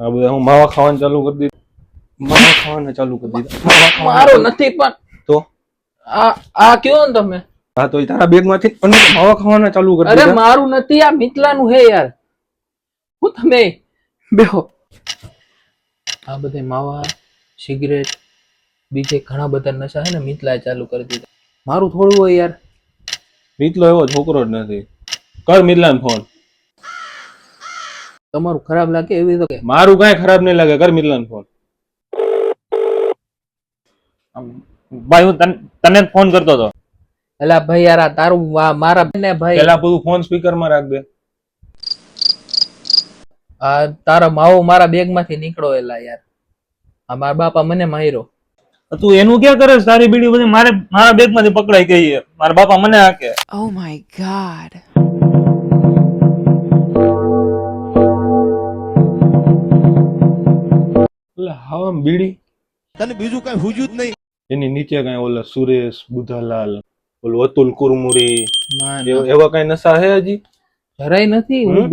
આ બધા હું માવા ખાવાનું ચાલુ કરી દીધું. માવા ખાવાના ચાલુ કરી દીધા. મારો નથી પણ તો આ કયો ને તમે? હા તો તારા બેગ માંથી માવા ખાવાના ચાલુ કરી અરે દીધા. મારું નથી, આ મિતલાનું હે યાર. હું તમે બેહો. આ બધે માવા, સિગરેટ, બીજે ઘણા બધા નશા હે ને મિતલાએ ચાલુ કરી દીધા. મારું થોડું હોય યાર. મિતલો એવો છોકરો જ નથી. કર મિતલાને ફોન. તમારું ખરાબ લાગે એવી તો કે મારું કઈ ખરાબ નહીં લાગે. કર મિતલાને ફોન. ભાઈ હું તને ફોન કરતો હતો. એલા ભાઈ યાર આ તારું મારા બેન ને ભાઈ પેલા બધું ફોન સ્પીકર માં રાખ દે. આ તારા માવો મારા બેગ માંથી નીકળો એલા યાર. આ મારા બાપા મને માર્યો. તું એનું ક્યાં કરે છે? તારી બીડી બધી મારા બેગ માંથી પકડાઈ ગઈ છે. મારા બાપા મને હાકે. Oh my god. એટલે હા બીડી તને બીજું કઈ હુજ્યું જ નહીં. એની નીચે કઈ ઓલા સુરેશ બુધાલાલ, ઓલું અતુલ કુરમુરી ના, એવા કઈ નશા હે હજી? જરાય નથી. હું